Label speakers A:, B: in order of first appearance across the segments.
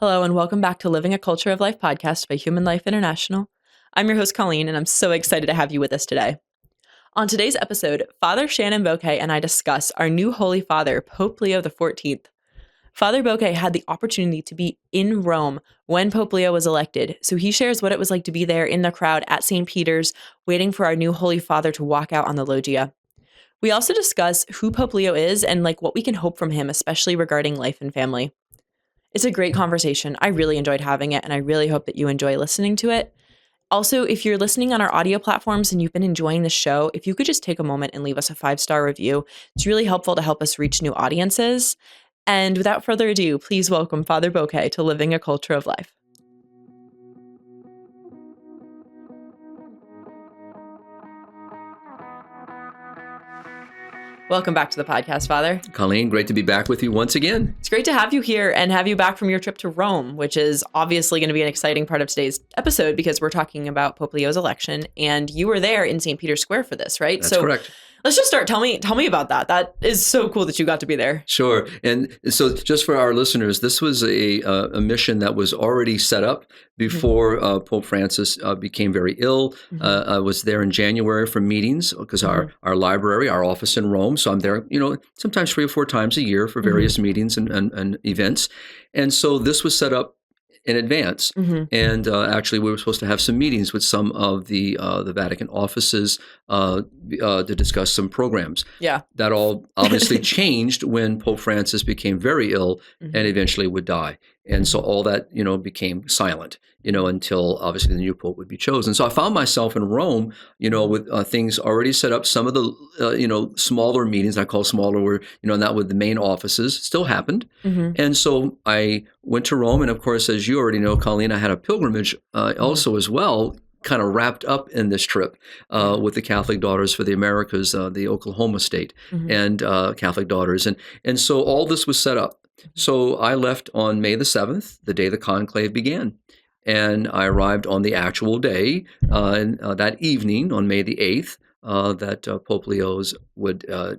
A: Hello, and welcome back to Living a Culture of Life podcast by Human Life International. I'm your host, Colleen, and I'm so excited to have you with us today. On today's episode, Father Shenan Boquet and I discuss our new Holy Father, Pope Leo XIV. Father Boquet had the opportunity to be in Rome when Pope Leo was elected, so he shares what it was like to be there in the crowd at St. Peter's, waiting for our new Holy Father to walk out on the loggia. We also discuss who Pope Leo is and what we can hope from him, especially regarding life and family. It's a great conversation. I really enjoyed having it, and I really hope that you enjoy listening to it. Also, if you're listening on our audio platforms and you've been enjoying the show, if you could just take a moment and leave us a 5-star review, it's really helpful to help us reach new audiences. And without further ado, please welcome Father Boquet to Living a Culture of Life. Welcome back to the podcast, Father.
B: Colleen, great to be back with you once again.
A: It's great to have you here and have you back from your trip to Rome, which is obviously going to be an exciting part of today's episode because we're talking about Pope Leo's election, and you were there in St. Peter's Square for this, right?
B: That's correct.
A: Let's just start. Tell me about that. That is so cool that you got to be there.
B: Sure. And so just for our listeners, this was a mission that was already set up before Pope Francis became very ill. I was there in January for meetings because our library, our office in Rome. So I'm there, sometimes 3 or 4 times a year for various meetings and events. And so this was set up in advance. And actually, we were supposed to have some meetings with some of the Vatican offices to discuss some programs.
A: Yeah.
B: That all obviously changed when Pope Francis became very ill and eventually would die. And so all that, became silent, until obviously the new Pope would be chosen. So I found myself in Rome, with things already set up. Some of the, smaller meetings, I call smaller, were, not with the main offices, still happened. And so I went to Rome. And of course, as you already know, Colleen, I had a pilgrimage also as well, kind of wrapped up in this trip with the Catholic Daughters for the Americas, the Oklahoma state, and Catholic Daughters. And so all this was set up. So I left on May the 7th, the day the conclave began. And I arrived on the actual day, and that evening on May the 8th, that Pope Leo's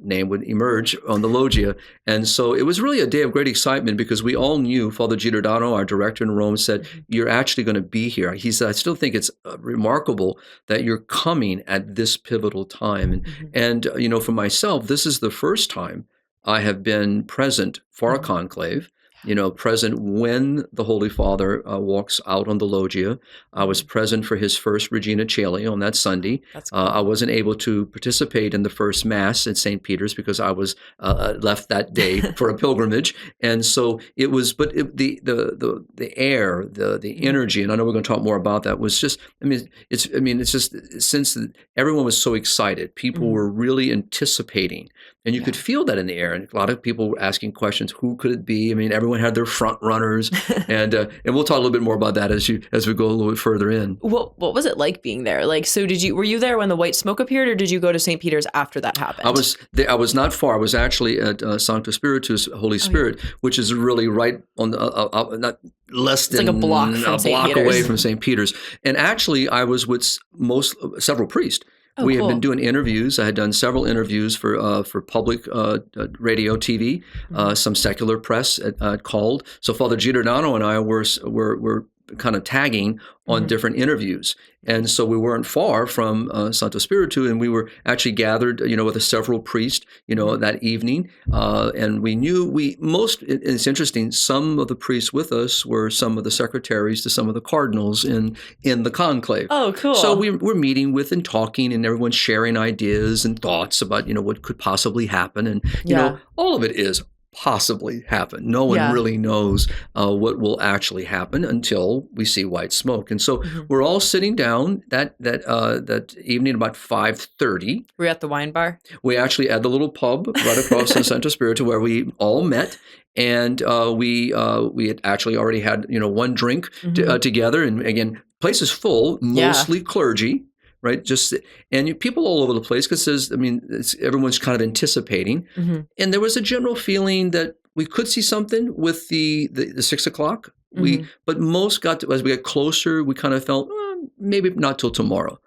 B: name would emerge on the loggia. And so it was really a day of great excitement because we all knew, Father Giordano, our director in Rome, said, you're actually going to be here. He said, I still think it's remarkable that you're coming at this pivotal time. And for myself, this is the first time I have been present for a conclave, present when the Holy Father walks out on the loggia. I was present for his first Regina Caeli on that Sunday. That's cool. I wasn't able to participate in the first Mass at St. Peter's because I was left that day for a pilgrimage. And so it was, the air, the energy, and I know we're going to talk more about that, was just, it's just, since everyone was so excited, people were really anticipating, and you could feel that in the air. And a lot of people were asking questions, who could it be? Everyone had their front runners, and we'll talk a little bit more about that as we go a little bit further in.
A: What was it like being there? So were you there when the white smoke appeared, or did you go to St. Peter's after that happened?
B: I was not far. I was actually at Sancta Spiritus, Holy Spirit, which is really right on the not less than
A: like a block
B: away from St. Peter's. And actually, I was with several priests. We had been doing interviews. I had done several interviews for public radio, TV, some secular press called. So Father Giordano and I were kind of tagging on different interviews. And so we weren't far from Sancta Spiritu, and we were actually gathered, with several priests, that evening. And we knew it's interesting, some of the priests with us were some of the secretaries to some of the cardinals in the conclave.
A: Oh, cool.
B: So we're meeting with and talking, and everyone's sharing ideas and thoughts about, what could possibly happen. And, all of it is possibly happen. No one really knows what will actually happen until we see white smoke. And so we're all sitting down that evening about 5:30.
A: Were you at the wine bar?
B: We actually at the little pub right across from Sancta Spiritu where we all met. And we had actually already had one drink together. And again, place is full, mostly clergy. Right, people all over the place because everyone's kind of anticipating, and there was a general feeling that we could see something with the 6 o'clock. But most as we got closer, we kind of felt maybe not till tomorrow.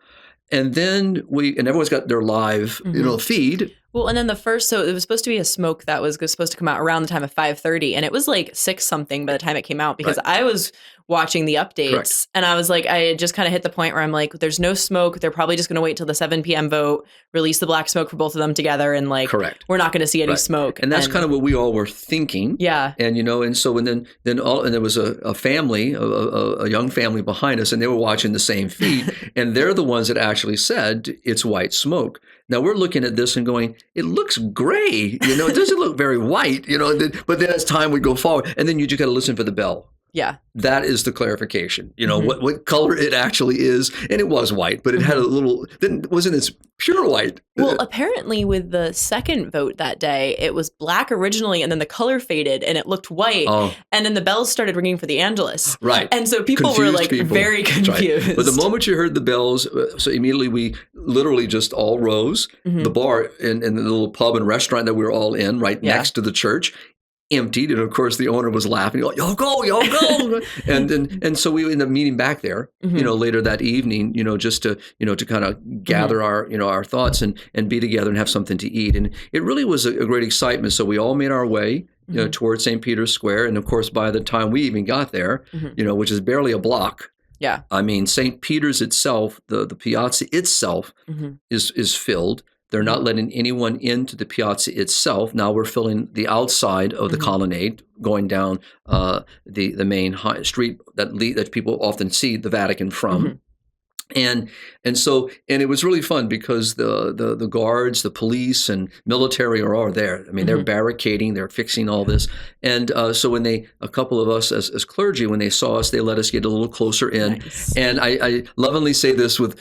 B: And then everyone's got their live, feed.
A: Well, and then so it was supposed to be a smoke that was supposed to come out around the time of 5:30, and it was like 6 something by the time it came out, because I was watching the updates.
B: Correct.
A: And I was like, I just kind of hit the point where I'm like, there's no smoke. They're probably just going to wait till the 7 p.m. vote, release the black smoke for both of them together, and like,
B: Correct.
A: we're not going to see any smoke.
B: And that's kind of what we all were thinking.
A: Yeah.
B: And then there was a family, a young family behind us, and they were watching the same feed, and they're the ones that actually said it's white smoke. Now we're looking at this and going, it looks gray, it doesn't look very white, but then as time would go forward, and then you just got to listen for the bell.
A: Yeah.
B: That is the clarification, what color it actually is. And it was white, but it had a little, wasn't as pure white.
A: Well, apparently with the second vote that day, it was black originally, and then the color faded and it looked white. Oh. And then the bells started ringing for the Angelus.
B: Right.
A: And so people were like very confused.
B: Right. But the moment you heard the bells, so immediately we literally just all rose. The bar and the little pub and restaurant that we were all in next to the church emptied, and of course the owner was laughing, like, y'all go and so we ended up meeting back there later that evening, just to kind of gather our thoughts and be together and have something to eat. And it really was a great excitement. So we all made our way towards St. Peter's Square, and of course by the time we even got there, which is barely a block, I mean, St. Peter's itself, the piazza itself is filled. They're not letting anyone into the piazza itself. Now we're filling the outside of the colonnade, going down the main high street that people often see the Vatican from. And it was really fun because the guards, the police, and military are all there. I mean, they're barricading, they're fixing all this. And so when a couple of us as clergy, when they saw us, they let us get a little closer in. Nice. And I lovingly say this but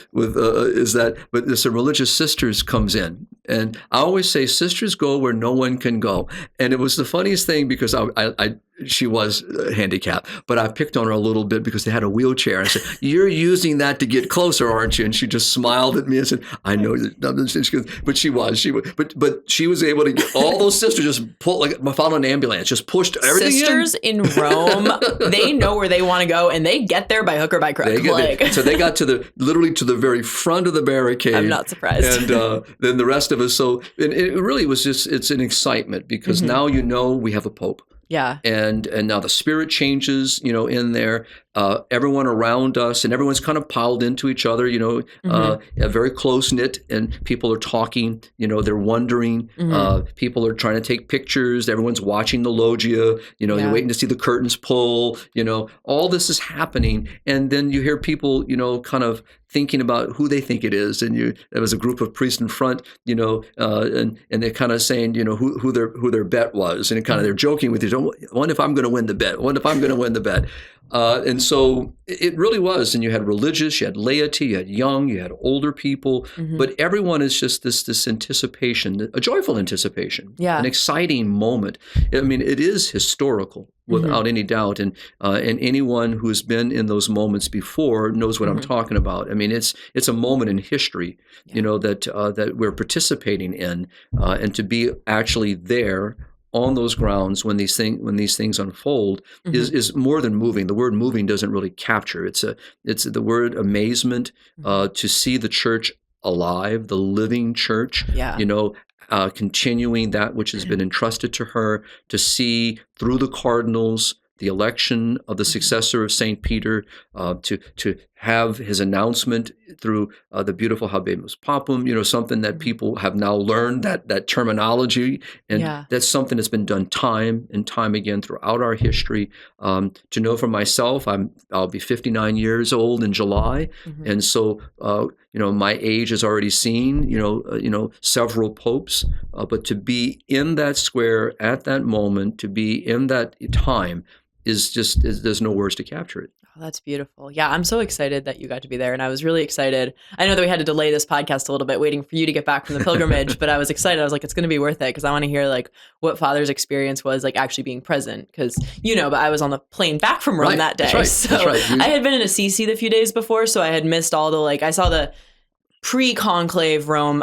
B: some religious sisters comes in. And I always say, sisters go where no one can go. And it was the funniest thing because she was handicapped, but I picked on her a little bit because they had a wheelchair. I said, "You're using that to get closer, aren't you?" And she just smiled at me and said, "I know." But she was able to get all those sisters just pull, like found an ambulance, just pushed everything.
A: Sisters in Rome, they know where they want to go, and they get there by hook or by crook.
B: So they got literally to the very front of the barricade.
A: I'm not surprised.
B: And then the rest of us. So it really was it's an excitement because now we have a pope.
A: Yeah.
B: And now the spirit changes, in there. Everyone around us and everyone's kind of piled into each other, very close knit, and people are talking, they're wondering, people are trying to take pictures. Everyone's watching the loggia, you're waiting to see the curtains pull, all this is happening. And then you hear people, kind of thinking about who they think it is. And there was a group of priests in front, and they're kind of saying, who their bet was. And they're joking with you. I wonder if I'm going to win the bet. And so it really was. And you had religious, you had laity, you had young, you had older people, but everyone is just this anticipation, a joyful anticipation, an exciting moment. I mean, it is historical without any doubt. And anyone who's been in those moments before knows what I'm talking about. I mean, it's a moment in history, that we're participating in, and to be actually there on those grounds when these things unfold is more than moving. The word moving doesn't really capture. It's the word amazement to see the church alive, the living church. Continuing that which has been entrusted to her, to see through the cardinals the election of the successor of St. Peter, to have his announcement through the beautiful Habemus Papam, something that people have now learned, that terminology. And that's something that's been done time and time again throughout our history. To know for myself, I'll be 59 years old in July. And so, my age has already seen, several popes, but to be in that square at that moment, to be in that time there's no words to capture it.
A: Oh, that's beautiful. Yeah, I'm so excited that you got to be there. And I was really excited. I know that we had to delay this podcast a little bit, waiting for you to get back from the pilgrimage, but I was excited. I was like, it's going to be worth it because I want to hear what Father's experience was actually being present. Because, but I was on the plane back from Rome that day.
B: That's right.
A: I had been in Assisi the few days before, so I had missed all the, I saw the pre-conclave Rome.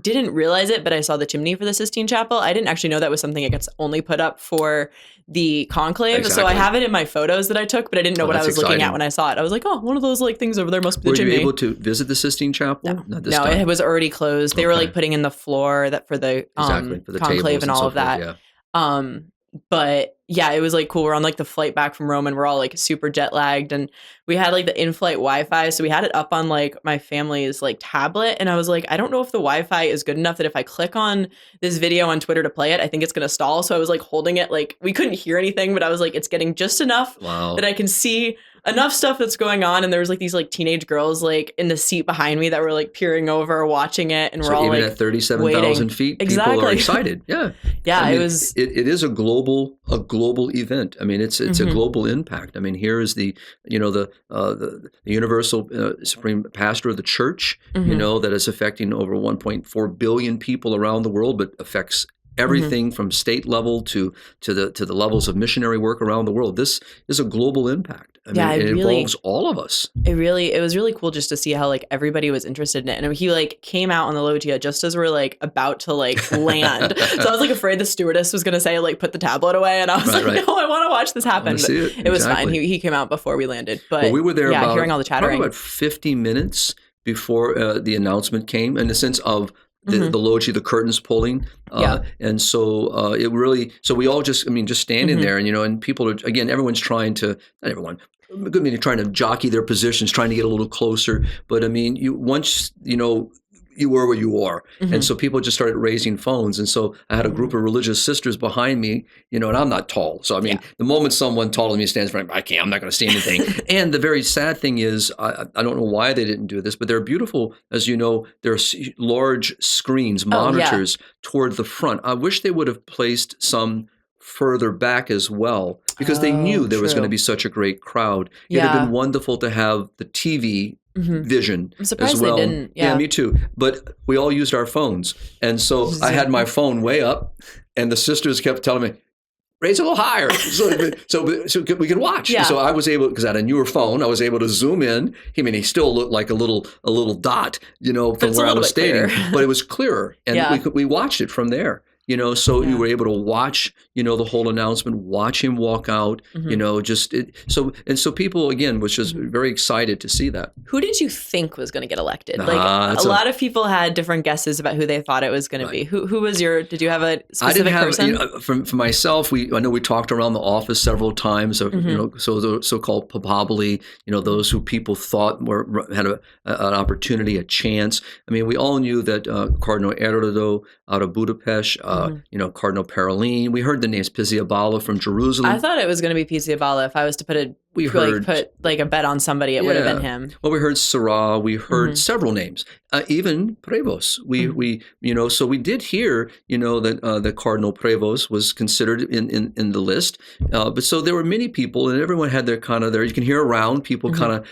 A: didn't realize it, but I saw the chimney for the Sistine Chapel. I didn't actually know that was something that gets only put up for the conclave.
B: Exactly.
A: So I have it in my photos that I took, but I didn't know what I was looking at when I saw it. I was like, oh, one of those like things over there must be the chimney.
B: Were you able to visit the Sistine Chapel?
A: No, it was already closed. They were like putting in the floor that for the,
B: for the
A: conclave and all
B: so
A: of that.
B: forth, yeah.
A: But yeah, it was like cool. We're on like the flight back from Rome and we're all like super jet lagged, and we had like the in-flight Wi-Fi. So we had it up on like my family's like tablet. And I was like, I don't know if the Wi-Fi is good enough that if I click on this video on Twitter to play it, I think it's going to stall. So I was like holding it, like we couldn't hear anything, but I was like, it's getting just enough that I can see enough stuff that's going on. And there was like these like teenage girls like in the seat behind me that were like peering over, watching it. And we're all
B: even
A: like
B: at 37,000 feet, people are excited. Yeah.
A: Yeah.
B: I mean,
A: it was,
B: it is a global event. I mean, it's a global impact. I mean, here is the universal supreme pastor of the church, that is affecting over 1.4 billion people around the world, but affects everything from state level to the levels of missionary work around the world. This is a global impact. I mean, it involves all of us.
A: It was really cool just to see how like everybody was interested in it. And he like came out on the loggia just as we're like about to like land. So I was like afraid the stewardess was going to say like put the tablet away, and I was no, I want to watch this happen. But it was fine. He came out before we landed. But
B: we were there
A: hearing all the chattering.
B: Probably about 50 minutes before the announcement came, in the sense of the loggia, the curtains pulling. And so it really, so we all just standing there, and, and people are, again, everyone's trying to, not everyone, trying to jockey their positions, trying to get a little closer. But I mean, once you were where you are. And so people just started raising phones. And so I had a group of religious sisters behind me, and I'm not tall. So, I mean, the moment someone taller than me stands in front of me, I'm not going to see anything. And the very sad thing is, I don't know why they didn't do this, but they're beautiful. As you know, there are large screens, monitors toward the front. I wish they would have placed some further back as well, because they knew there was going to be such a great crowd. It would have been wonderful to have the TV vision
A: I'm surprised
B: as well.
A: They didn't.
B: Yeah, me too. But we all used our phones. And so I had my phone way up, and the sisters kept telling me, raise it a little higher so we can watch. Yeah. So I was able, because I had a newer phone, I was able to zoom in. I mean, he still looked like a little dot, from where I was standing, but it was clearer, and we watched it from there. So you were able to watch, the whole announcement, watch him walk out, so people, again, was just very excited to see that.
A: Who did you think was going to get elected? Like a lot of people had different guesses about who they thought it was going to be. Who was did you have a specific person?
B: For myself, I know we talked around the office several times of, so the so-called Papali, those who people thought had an opportunity, a chance. I mean, we all knew that Cardinal Erdo out of Budapest, Cardinal Parolin. We heard the names Pizzaballa from Jerusalem.
A: I thought it was going to be Pizzaballa. If I was to put a bet on somebody, it would have been him.
B: Well, we heard Sarah. We heard several names, even Prevost. So we did hear, that Cardinal Prevost was considered in the list. But so there were many people, and everyone had their kind of you can hear around people kind of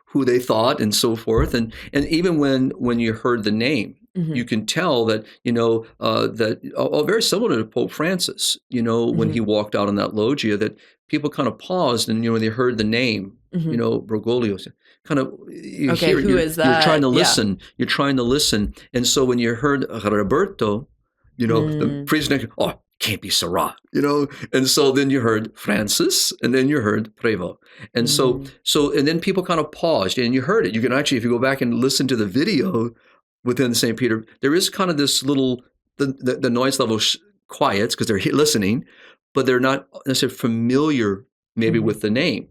B: who they thought and so forth. And even when you heard the name, you can tell that, that very similar to Pope Francis, when he walked out on that loggia, that people kind of paused, and, when they heard the name, Bergoglio, kind of,
A: who is that?
B: You're trying to listen. Yeah. You're trying to listen. And so when you heard Roberto, the priest next, can't be Sarah, and so then you heard Francis, and then you heard Prevost, and so and then people kind of paused, and you heard it. You can actually, if you go back and listen to the video within St. Peter, there is kind of this little the noise level quiets because they're listening, but they're not necessarily familiar maybe with the name,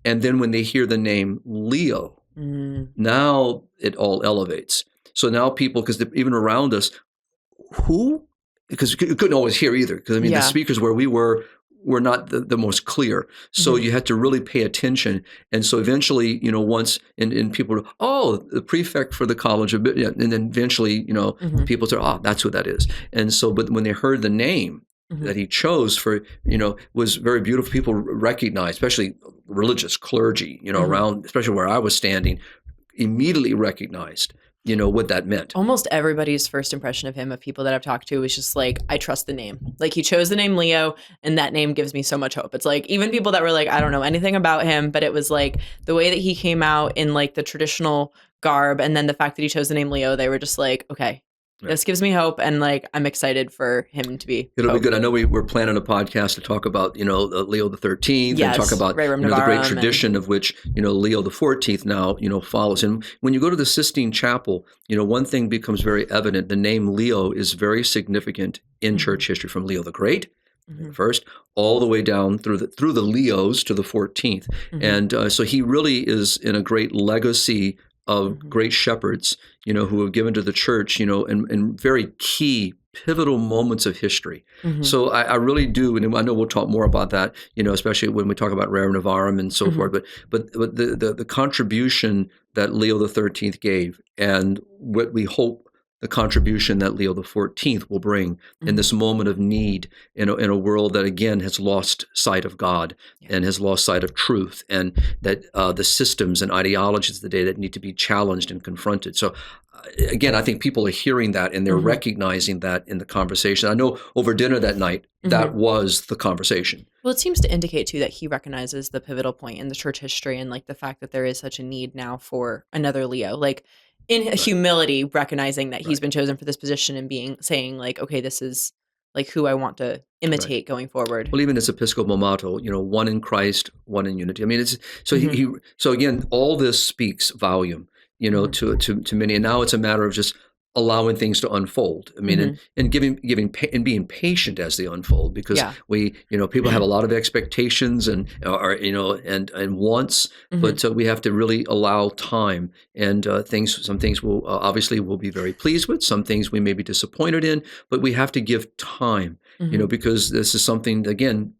B: and then when they hear the name Leo, now it all elevates. So now people, because even around us, who. Because you couldn't always hear either. Because, the speakers where we were not the most clear. So you had to really pay attention. And so eventually, once, and people were, the prefect for the college, and then eventually, people said, that's who that is. And so, but when they heard the name that he chose for, was very beautiful. People recognized, especially religious clergy, around, especially where I was standing, immediately recognized what that meant.
A: Almost everybody's first impression of him, of people that I've talked to, was just like, I trust the name. Like, he chose the name Leo, and that name gives me so much hope. It's like, even people that were like, I don't know anything about him, but it was like the way that he came out in like the traditional garb, and then the fact that he chose the name Leo, they were just like, okay, this gives me hope, and like I'm excited for him to be.
B: It'll
A: Pope.
B: be good. I know we're planning a podcast to talk about Leo the 13th,
A: Yes,
B: and talk about the great tradition of which Leo the 14th now follows. And when you go to the Sistine Chapel, one thing becomes very evident: the name Leo is very significant in church history, from Leo the Great, first, all the way down through the Leos to the 14th, and so he really is in a great legacy of great shepherds, who have given to the church, in very key, pivotal moments of history. So I really do, and I know we'll talk more about that, especially when we talk about Rerum Novarum and so forth. But the contribution that Leo the 13th gave, and what we hope the contribution that Leo the 14th will bring in this moment of need in a world that, again, has lost sight of God and has lost sight of truth, and that the systems and ideologies of the day that need to be challenged and confronted. So again, I think people are hearing that, and they're recognizing that in the conversation. I know over dinner that night, that was the conversation.
A: Well, it seems to indicate, too, that he recognizes the pivotal point in the church history, and like the fact that there is such a need now for another Leo. Like, in humility, recognizing that he's been chosen for this position, and saying like, okay, this is like who I want to imitate going forward.
B: Well, even his Episcopal motto, one in Christ, one in unity. I mean, it's so so again, all this speaks volume, to many, and now it's a matter of just allowing things to unfold. I mean, and giving and being patient as they unfold, because we, people have a lot of expectations and wants, but we have to really allow time, and some things will obviously we'll be very pleased with, some things we may be disappointed in, but we have to give time, because this is something, again,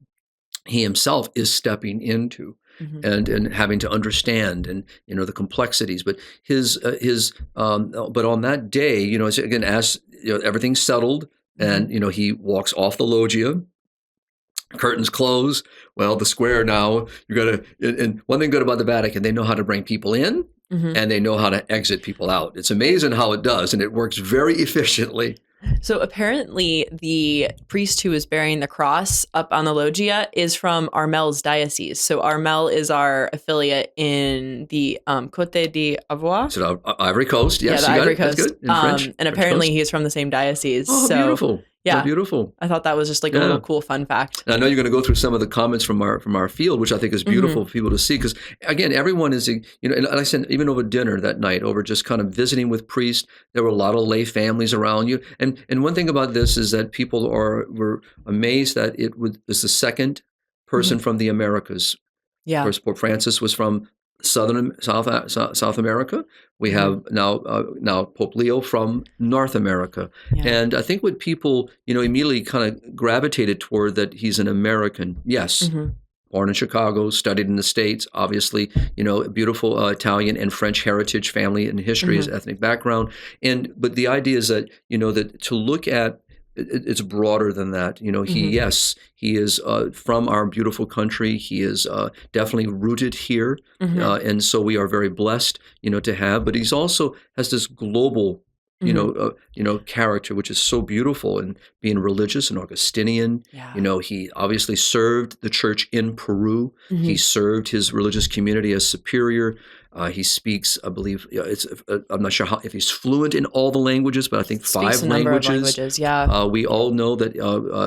B: he himself is stepping into. And having to understand, and the complexities, but but on that day, again, as everything's settled, and he walks off the loggia, curtains close. Well, the square now, you got to. And one thing good about the Vatican, they know how to bring people in, and they know how to exit people out. It's amazing how it does, and it works very efficiently.
A: So apparently the priest who is bearing the cross up on the loggia is from Armel's diocese. So Armel is our affiliate in the Côte d'Ivoire.
B: So Ivory Coast, yes.
A: Yeah, the Ivory Coast.
B: That's good. In French,
A: and apparently he's from the same diocese.
B: Oh,
A: so,
B: beautiful.
A: Yeah,
B: so beautiful.
A: I thought that was just like a little cool fun fact.
B: And I know you're going to go through some of the comments from our field, which I think is beautiful for people to see, because again, everyone is, and I said, even over dinner that night, over just kind of visiting with priests, there were a lot of lay families around you. And one thing about this is that people were amazed that it was the second person from the Americas.
A: Yeah.
B: First, Pope Francis was from South America. We have now Pope Leo from North America, and I think what people immediately kind of gravitated toward, that he's an American. Yes, born in Chicago, studied in the States, obviously a beautiful Italian and French heritage, family and history, his ethnic background, but the idea is that that to look at. It's broader than that. He is from our beautiful country. He is definitely rooted here. And so we are very blessed, to have, but he's also has this global, character, which is so beautiful, and being religious and Augustinian. He obviously served the church in Peru. He served his religious community as superior. He speaks, I believe, I'm not sure if he's fluent in all the languages, but I think
A: Speaks
B: 5 languages.
A: Of languages. Yeah.
B: We all know that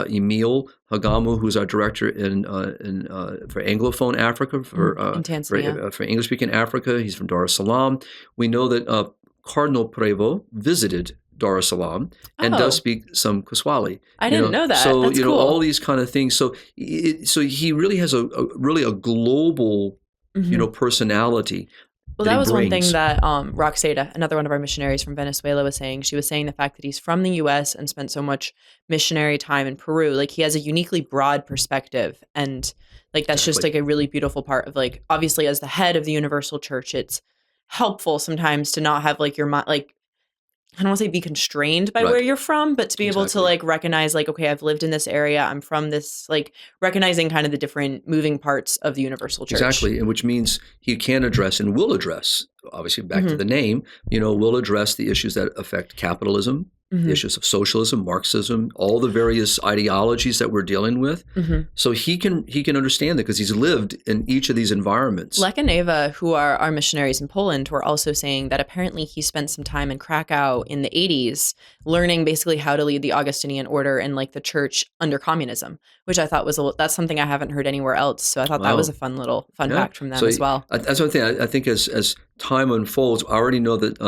B: Emil Hagamu, who's our director for Anglophone Africa, for English-speaking Africa, he's from Dar es Salaam. We know that Cardinal Prevost visited Dar es Salaam and does speak some Kiswahili.
A: I didn't know that.
B: So
A: That's cool.
B: all these kind of things. So he really has a global personality.
A: Well, that was one thing that Roxada, another one of our missionaries from Venezuela, was saying. She was saying the fact that he's from the U.S. and spent so much missionary time in Peru. Like, he has a uniquely broad perspective. And, like, that's just, like, a really beautiful part of, like, obviously, as the head of the Universal Church, it's helpful sometimes to not have, like, your mind, like, I don't want to say be constrained by where you're from, but to be able to like recognize like, okay, I've lived in this area. I'm from this, like recognizing kind of the different moving parts of the Universal Church.
B: Exactly. And which means he can address and will address, obviously back to the name, will address the issues that affect capitalism, the issues of socialism, Marxism, all the various ideologies that we're dealing with. So he can understand that because he's lived in each of these environments.
A: Lek and Eva, who are our missionaries in Poland, were also saying that apparently he spent some time in Krakow in the 80s learning basically how to lead the Augustinian order and like the church under communism, which I thought was that's something I haven't heard anywhere else. So I thought that was a fun fact from them as well.
B: That's one thing I think as time unfolds, I already know that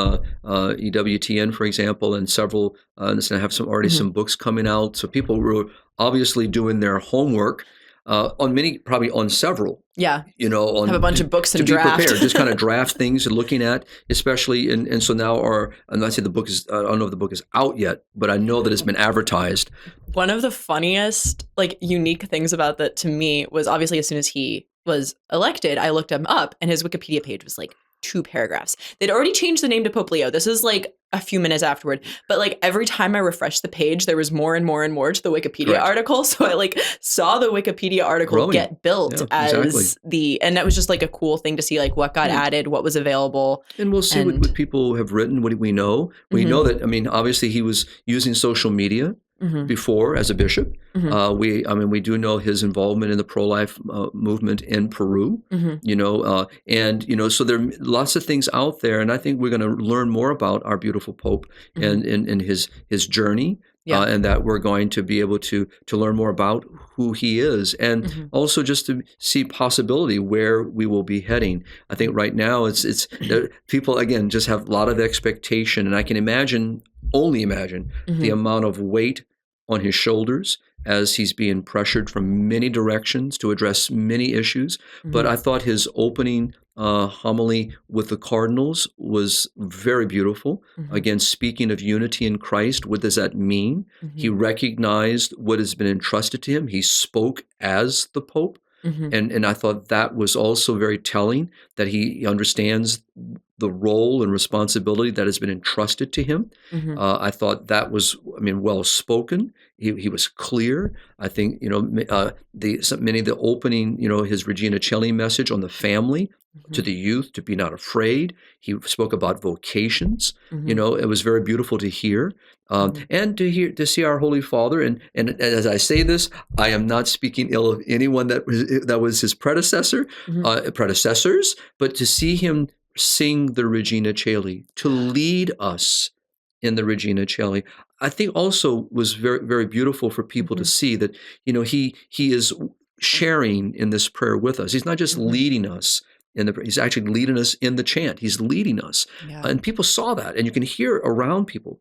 B: EWTN, for example, and several have some books coming out. So people were obviously doing their homework probably on several.
A: Yeah.
B: Have
A: a bunch of books and
B: to
A: draft.
B: Be prepared, just kind of draft things and looking at, especially, and so now I'm not saying the book is, I don't know if the book is out yet, but I know that it's been advertised. One
A: of the funniest, unique things about that to me was obviously as soon as he was elected, I looked him up and his Wikipedia page was 2 paragraphs. They'd already changed the name to Pope Leo. This is a few minutes afterward. But every time I refreshed the page, there was more and more and more to the Wikipedia article. So I saw the Wikipedia article get built as and that was just a cool thing to see what got added, what was available.
B: And we'll see what people have written, what we know. We know that, obviously he was using social media before as a bishop. We do know his involvement in the pro-life movement in Peru, so there are lots of things out there, and I think we're going to learn more about our beautiful Pope and his journey, and that we're going to be able to learn more about who he is, and also just to see possibility where we will be heading. I think right now it's people again just have a lot of expectation, and I can only imagine the amount of weight on his shoulders as he's being pressured from many directions to address many issues. But I thought his opening homily with the cardinals was very beautiful. Again, speaking of unity in Christ, what does that mean? He recognized what has been entrusted to him. He spoke as the Pope. And I thought that was also very telling, that he understands the role and responsibility that has been entrusted to him. I thought that was, well spoken. He was clear. I think, many of the opening, his Regina Coeli message on the family, to the youth, to be not afraid. He spoke about vocations. It was very beautiful to hear. And to see our Holy Father, and as I say this, I am not speaking ill of anyone that was his predecessors, but to see him sing the Regina Coeli, to lead us in the Regina Coeli, I think also was very, very beautiful for people to see that, he is sharing in this prayer with us. He's not just leading us he's actually leading us in the chant. He's leading us. And people saw that, and you can hear around people,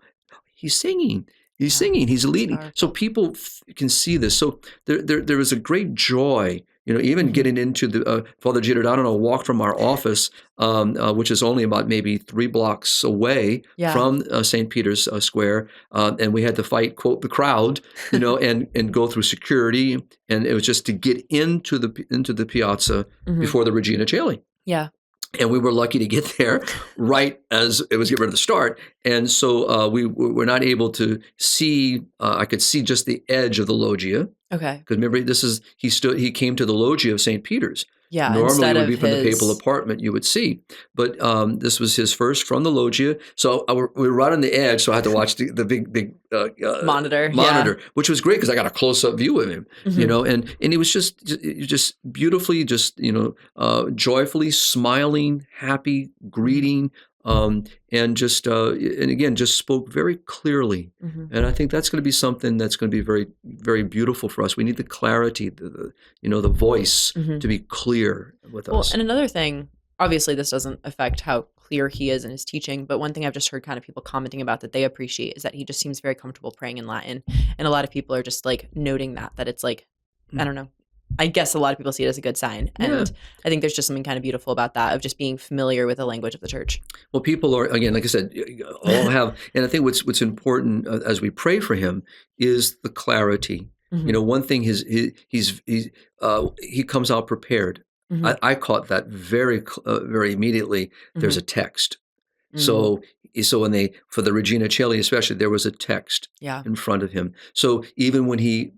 B: he's singing. He's singing. He's leading. So people can see this. So there is a great joy, even getting into the Father Giordano walked from our office, which is only about maybe 3 blocks away from St. Peter's Square, and we had to fight, quote, the crowd, and go through security, and it was just to get into the piazza before the Regina Coeli.
A: Yeah.
B: And we were lucky to get there right as it was getting ready to start. And so we were not able to see, I could see just the edge of the loggia.
A: Okay.
B: Because remember, he came to the loggia of St. Peter's.
A: Yeah.
B: Normally it would be from the papal apartment you would see. But this was his first from the loggia. So we were right on the edge, so I had to watch the big
A: monitor,
B: which was great because I got a close-up view of him, and he was just beautifully, joyfully smiling, happy, greeting, and just and again just spoke very clearly. And I think that's going to be something that's going to be very, very beautiful for us. We need the clarity, the voice to be clear with us.
A: And another thing, obviously this doesn't affect how clear he is in his teaching, but one thing I've just heard kind of people commenting about that they appreciate is that he just seems very comfortable praying in Latin, and a lot of people are just noting that it's I don't know. I guess a lot of people see it as a good sign. And I think there's just something kind of beautiful about that, of just being familiar with the language of the church.
B: Well, people are, again, like I said, all have, and I think what's important as we pray for him is the clarity. One thing he comes out prepared. I caught that very, very immediately. There's a text. So when for the Regina Coeli especially, there was a text in front of him. So even when he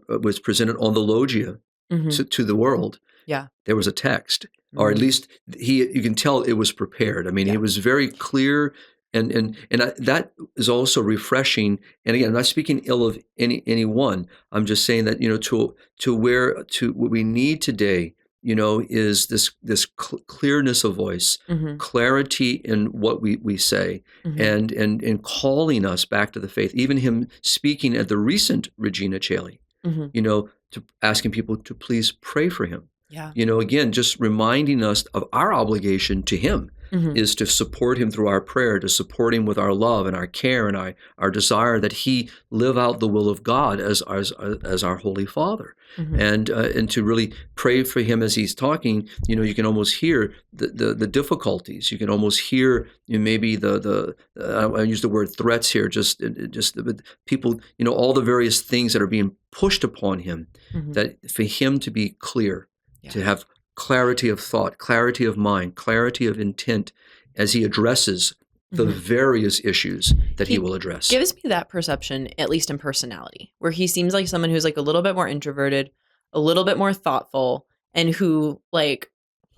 B: was presented on the loggia, to the world, there was a text, or at least you can tell it was prepared. He was very clear that is also refreshing. And again, I'm not speaking ill of anyone. I'm just saying that, to what we need today, is this clearness of voice, clarity in what we say, and in calling us back to the faith. Even him speaking at the recent Regina Coeli, to asking people to please pray for him.
A: Yeah.
B: Again, just reminding us of our obligation to him is to support him through our prayer, to support him with our love and our care and our desire that he live out the will of God as our Holy Father. And to really pray for him as he's talking. You can almost hear the difficulties. You can almost hear maybe I use the word threats here, just the people, all the various things that are being pushed upon him, that for him to be clear, to have clarity of thought, clarity of mind, clarity of intent as he addresses the various issues that he will address.
A: Gives me that perception, at least in personality, where he seems like someone who's like a little bit more introverted, a little bit more thoughtful, and who like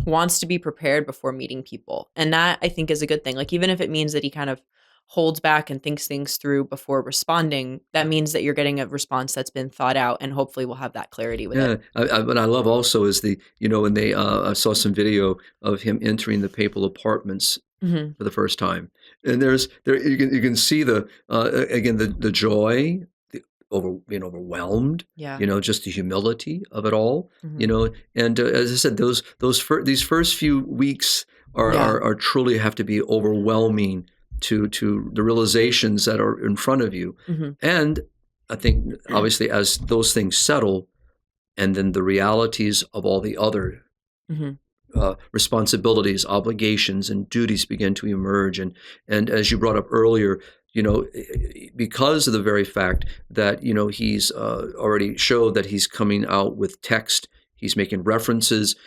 A: wants to be prepared before meeting people. And that I think is a good thing. Like even if it means that he kind of holds back and thinks things through before responding, that means that you're getting a response that's been thought out, and hopefully we'll have that clarity with it.
B: What I love also is when they I saw some video of him entering the papal apartments for the first time, and you can see the joy, being overwhelmed, just the humility of it all, and as I said, these first few weeks are truly have to be overwhelming to the realizations that are in front of you. And I think obviously as those things settle, and then the realities of all the other responsibilities, obligations, and duties begin to emerge. And as you brought up earlier, because of the very fact that, he's already showed that he's coming out with text, he's making references,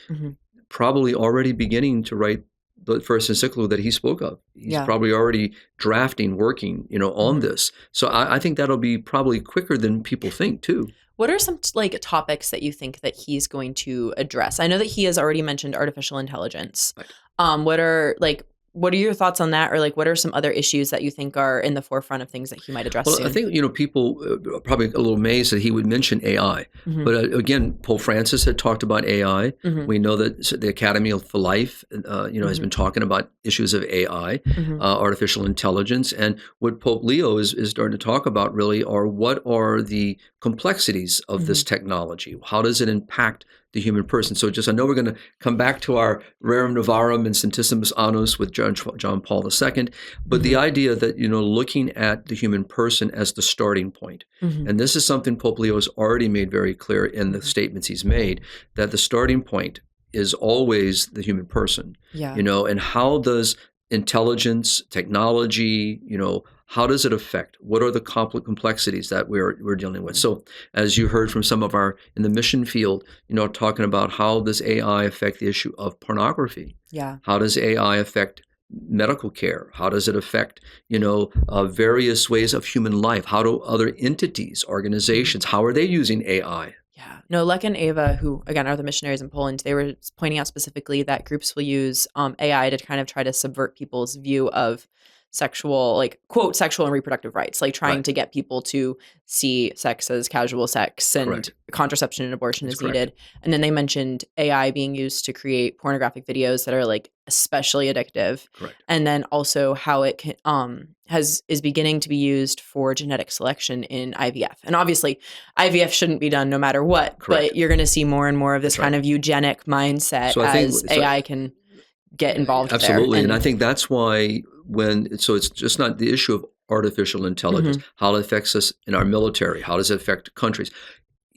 B: probably already beginning to write the first encyclical that he spoke of. He's probably already drafting, working, on this. So I think that'll be probably quicker than people think too.
A: What are some topics that you think that he's going to address? I know that he has already mentioned artificial intelligence. Right. What are your thoughts on that? Or what are some other issues that you think are in the forefront of things that he might address soon?
B: I think, people are probably a little amazed that he would mention AI. But again, Pope Francis had talked about AI. We know that the Academy for Life, has been talking about issues of AI, artificial intelligence. And what Pope Leo is starting to talk about really are what are the complexities of this technology? How does it impact the human person? So I know we're going to come back to our Rerum Novarum and Centesimus Annus with John Paul II, but the idea that, looking at the human person as the starting point. And this is something Pope Leo has already made very clear in the statements he's made, that the starting point is always the human person. And how does intelligence, technology, how does it affect? What are the complexities that we're dealing with? So as you heard from some of in the mission field, talking about how does AI affect the issue of pornography? How does AI affect medical care? How does it affect, various ways of human life? How do other entities, organizations, how are they using AI?
A: Yeah. No, Lek and Ava, who again are the missionaries in Poland, they were pointing out specifically that groups will use AI to kind of try to subvert people's view of sexual, quote, sexual and reproductive rights, trying to get people to see sex as casual sex and contraception and abortion is needed. And then they mentioned AI being used to create pornographic videos that are especially addictive. And then also how it can, is beginning to be used for genetic selection in IVF. And obviously IVF shouldn't be done no matter what, but you're going to see more and more of this kind of eugenic mindset as AI can get involved there.
B: Absolutely. And I think that's why so it's just not the issue of artificial intelligence, how it affects us in our military, how does it affect countries.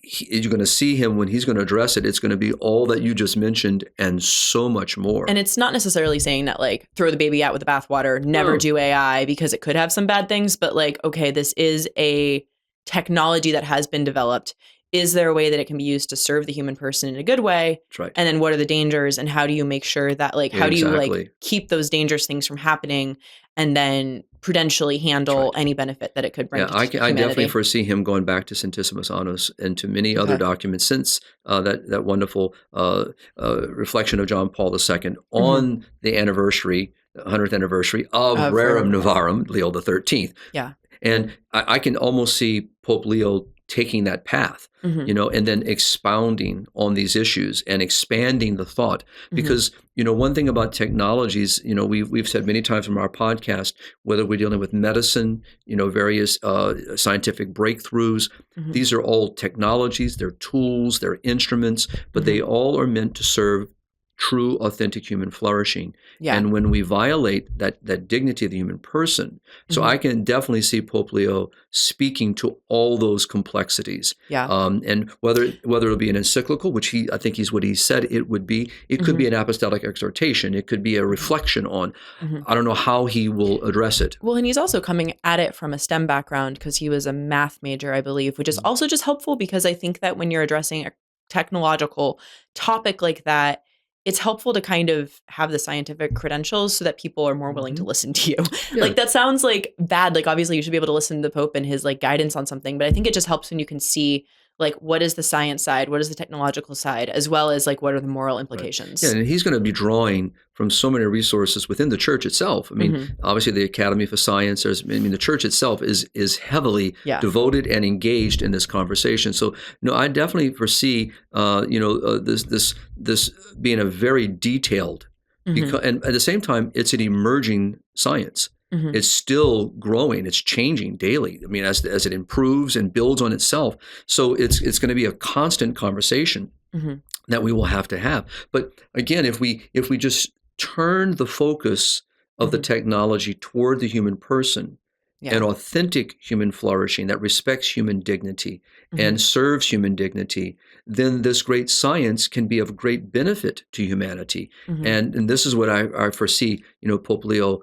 B: You're going to see him when he's going to address it. It's going to be all that you just mentioned and so much more.
A: And it's not necessarily saying that throw the baby out with the bathwater, never do AI because it could have some bad things, but okay, this is a technology that has been developed. Is there a way that it can be used to serve the human person in a good way?
B: That's right.
A: And then what are the dangers, and how do you make sure that how do you keep those dangerous things from happening, and then prudentially handle
B: right.
A: any benefit that it could bring to
B: I
A: humanity.
B: definitely foresee him going back to Centesimus Annus and to many other documents since that wonderful reflection of John Paul II on the anniversary, 100th anniversary of Rerum Novarum, Leo XIII.
A: Yeah.
B: And I can almost see Pope Leo taking that path, and then expounding on these issues and expanding the thought. Because, one thing about technologies, we've said many times from our podcast, whether we're dealing with medicine, various scientific breakthroughs, these are all technologies, they're tools, they're instruments, but they all are meant to serve true, authentic human flourishing.
A: Yeah.
B: And when we violate that dignity of the human person, so I can definitely see Pope Leo speaking to all those complexities.
A: Yeah.
B: And whether it'll be an encyclical, which I think he's what he said it would be, it could be an apostolic exhortation, it could be a reflection on, I don't know how he will address it.
A: Well, and he's also coming at it from a STEM background because he was a math major, I believe, which is also just helpful because I think that when you're addressing a technological topic like that, it's helpful to kind of have the scientific credentials so that people are more willing to listen to you.
B: Yeah.
A: Like that sounds like bad. Like obviously you should be able to listen to the Pope and his like guidance on something, but I think it just helps when you can see like what is the science side, what is the technological side, as well as like what are the moral implications.
B: Right. Yeah, and he's going to be drawing from so many resources within the church itself. I mean, obviously the Academy for Science, the church itself is heavily devoted and engaged in this conversation. So, I definitely foresee, this being a very detailed, because, and at the same time, it's an emerging science. It's still growing. It's changing daily. I mean, as it improves and builds on itself. So it's going to be a constant conversation that we will have to have. But again, if we just turn the focus of the technology toward the human person and authentic human flourishing that respects human dignity and serves human dignity, then this great science can be of great benefit to humanity. And this is what I foresee, Pope Leo,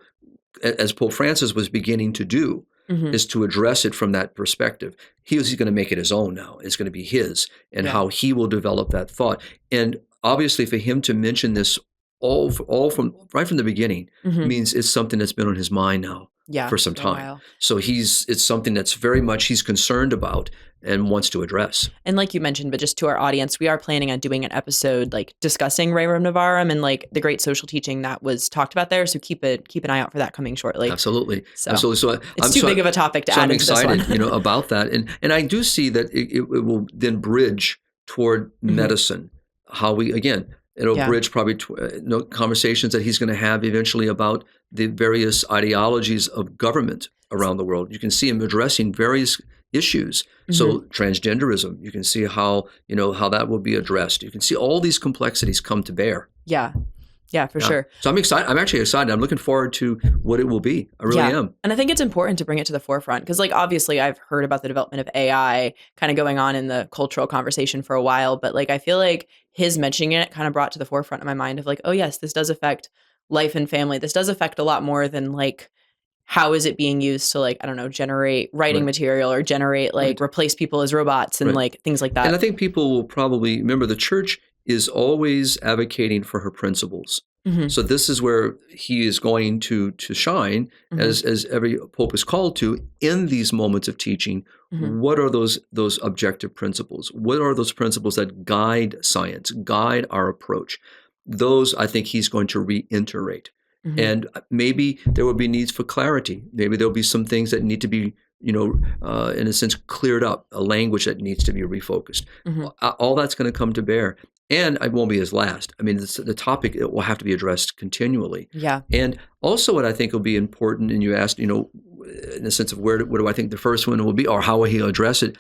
B: as Pope Francis was beginning to do, is to address it from that perspective. He's going to make it his own now. It's going to be his, and how he will develop that thought. And obviously for him to mention this all from right from the beginning means it's something that's been on his mind now for some time. So it's something that's very much he's concerned about and wants to address.
A: And like you mentioned, but just to our audience, we are planning on doing an episode like discussing Rerum Novarum and like the great social teaching that was talked about there. So keep an eye out for that coming shortly.
B: Absolutely.
A: So
B: it's
A: too big of a topic to add into this one.
B: I'm excited, about that. And I do see that it will then bridge toward medicine. How it'll bridge probably conversations that he's going to have eventually about the various ideologies of government around the world. You can see him addressing various issues. So transgenderism, you can see how that will be addressed. You can see all these complexities come to bear.
A: Yeah, for sure.
B: So I'm excited. I'm actually excited. I'm looking forward to what it will be. I really am.
A: And I think it's important to bring it to the forefront because, like, obviously I've heard about the development of AI kind of going on in the cultural conversation for a while, but like I feel like his mentioning it kind of brought to the forefront of my mind of like, oh yes, this does affect life and family. This does affect a lot more than like how is it being used to like, I don't know, generate writing material or generate like replace people as robots and like things like that.
B: And I think people will probably remember the church is always advocating for her principles. So this is where he is going to shine as every pope is called to in these moments of teaching. What are those objective principles? What are those principles that guide science, guide our approach? Those I think he's going to reiterate. And maybe there will be needs for clarity. Maybe there'll be some things that need to be, in a sense, cleared up, a language that needs to be refocused. All that's going to come to bear. And it won't be his last. I mean, the topic it will have to be addressed continually.
A: Yeah.
B: And also what I think will be important, and you asked, in the sense of what do I think the first one will be or how will he address it?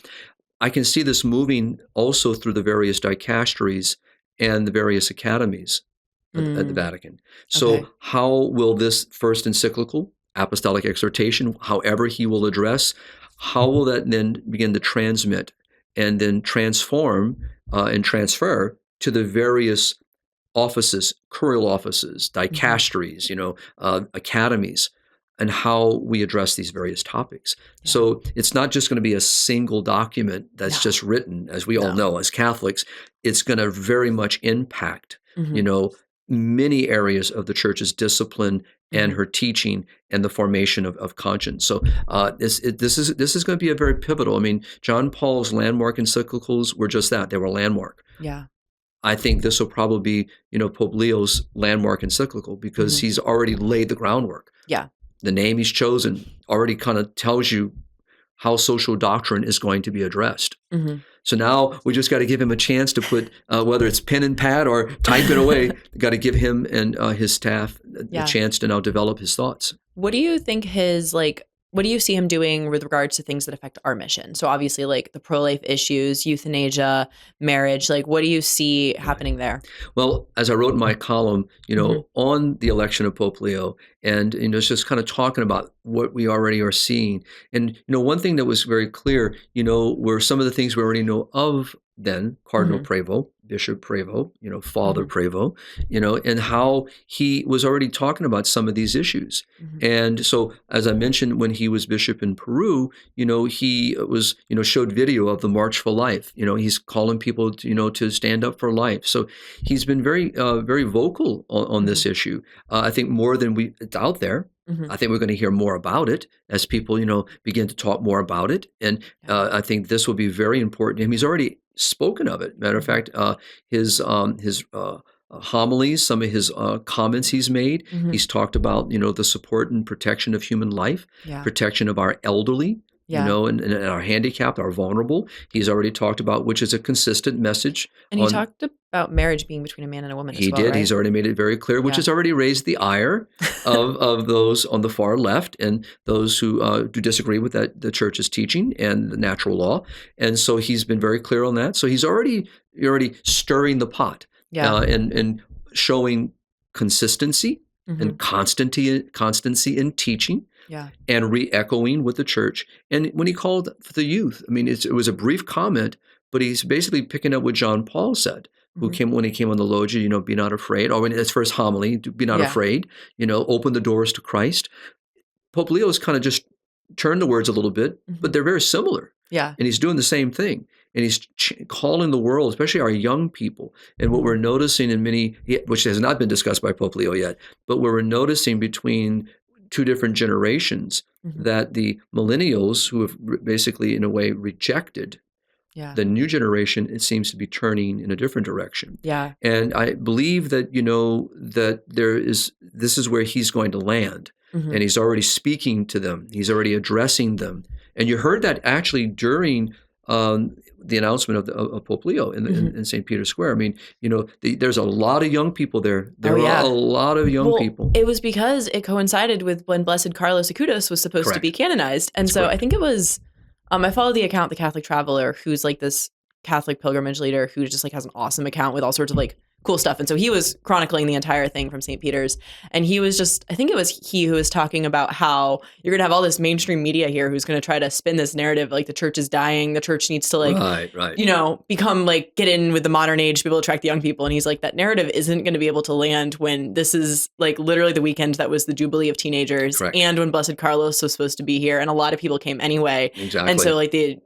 B: I can see this moving also through the various dicasteries and the various academies at the Vatican. So how will this first encyclical, apostolic exhortation, however he will address, how will that then begin to transmit and then transform and transfer to the various offices, curial offices, dicasteries, academies, and how we address these various topics. So it's not just going to be a single document that's just written, as we all know as Catholics. It's going to very much impact, many areas of the church's discipline and her teaching and the formation of conscience. So this is going to be a very pivotal. I mean, John Paul's landmark encyclicals were just that. They were landmark.
A: Yeah.
B: I think this will probably be, Pope Leo's landmark encyclical because he's already laid the groundwork.
A: Yeah.
B: The name he's chosen already kind of tells you how social doctrine is going to be addressed. So now we just got to give him a chance to put, whether it's pen and pad or type it away, got to give him and his staff a chance to now develop his thoughts.
A: What do you think what do you see him doing with regards to things that affect our mission? So obviously like the pro-life issues, euthanasia, marriage, like what do you see happening there?
B: Well, as I wrote in my column, on the election of Pope Leo, and it's just kind of talking about what we already are seeing. And one thing that was very clear, were some of the things we already know of then, Cardinal Prévost, Bishop Prévost, Father Prévost, and how he was already talking about some of these issues. And so, as I mentioned, when he was bishop in Peru, he was, showed video of the March for Life. He's calling people, to stand up for life. So he's been very, very vocal on this issue. I think more than it's out there. I think we're going to hear more about it as people, begin to talk more about it. And I think this will be very important to him. He's already spoken of it. Matter of fact, his homilies, some of his comments he's made, he's talked about, the support and protection of human life, protection of our elderly, and our handicapped, our vulnerable. He's already talked about, which is a consistent message.
A: And he talked about marriage being between a man and a woman as well,
B: He did.
A: Right?
B: He's already made it very clear, which has already raised the ire of those on the far left and those who do disagree with the church's teaching and the natural law. And so he's been very clear on that. So he's already stirring the pot and showing consistency and constancy in teaching. And re-echoing with the church. And when he called for the youth, I mean, it was a brief comment, but he's basically picking up what John Paul said, when he came on the loggia, be not afraid. Or in his first homily, be not afraid, open the doors to Christ. Pope Leo has kind of just turned the words a little bit, but they're very similar. And he's doing the same thing. And he's calling the world, especially our young people. And what we're noticing in many, which has not been discussed by Pope Leo yet, but what we're noticing between two different generations, that the millennials who have basically in a way rejected the new generation, it seems to be turning in a different direction. And I believe that, that this is where he's going to land. And he's already speaking to them. He's already addressing them. And you heard that actually during the announcement of Pope Leo in St. Peter's Square. I mean, there's a lot of young people there. There are a lot of young people.
A: It was because it coincided with when Blessed Carlos Acutis was supposed to be canonized. And so I think it was, I follow the account, The Catholic Traveler, who's like this Catholic pilgrimage leader who just like has an awesome account with all sorts of like cool stuff. And so he was chronicling the entire thing from St. Peter's. And he was just, I think it was he who was talking about how you're going to have all this mainstream media here who's going to try to spin this narrative like the church is dying. The church needs to like, become like, get in with the modern age to be able to attract the young people. And he's like, that narrative isn't going to be able to land when this is like literally the weekend that was the Jubilee of Teenagers and when Blessed Carlos was supposed to be here. And a lot of people came anyway. And so like the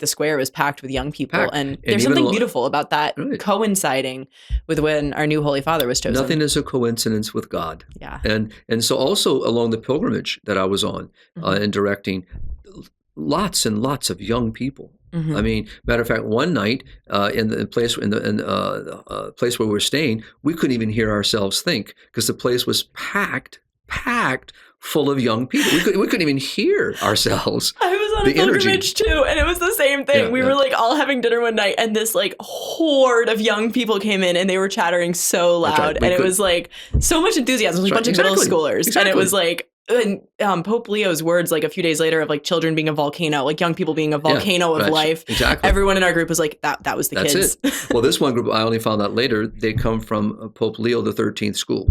A: square was packed with young people. And there's something beautiful about that coinciding with when our new Holy Father was chosen.
B: Nothing is a coincidence with God. And so also along the pilgrimage that I was on and directing, lots and lots of young people. I mean, matter of fact, one night in the place place where we were staying, we couldn't even hear ourselves think because the place was packed full of young people. We couldn't even hear ourselves.
A: I was on a pilgrimage too, and it was the same thing. We were like all having dinner one night, and this like horde of young people came in, and they were chattering so loud, and it was like so much enthusiasm. It was a bunch of middle schoolers, and it was like. And Pope Leo's words, like a few days later, of like children being a volcano, like young people being a volcano of life. Everyone in our group was like, that was the kids.
B: That's it. Well, this one group, I only found out later, they come from Pope Leo XIII school.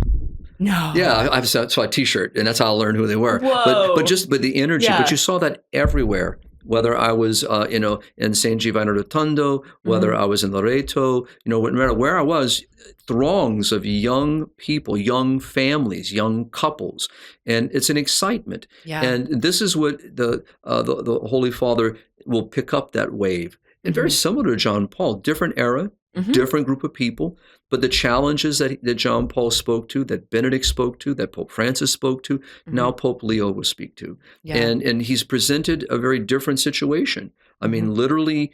A: No.
B: Yeah, I saw a T-shirt, and that's how I learned who they were.
A: Whoa.
B: But the energy. But you saw that everywhere. Whether I was, in San Giovanni Rotondo, whether I was in Loreto, no matter where I was, throngs of young people, young families, young couples, and it's an excitement. And this is what the Holy Father will pick up that wave. And very similar to John Paul, different era,
A: Mhm.
B: different group of people, but the challenges that John Paul spoke to, that Benedict spoke to, that Pope Francis spoke to, now
A: Mhm.
B: Pope Leo will speak to.
A: Yeah.
B: And he's presented a very different situation. I
A: Mhm.
B: mean, literally,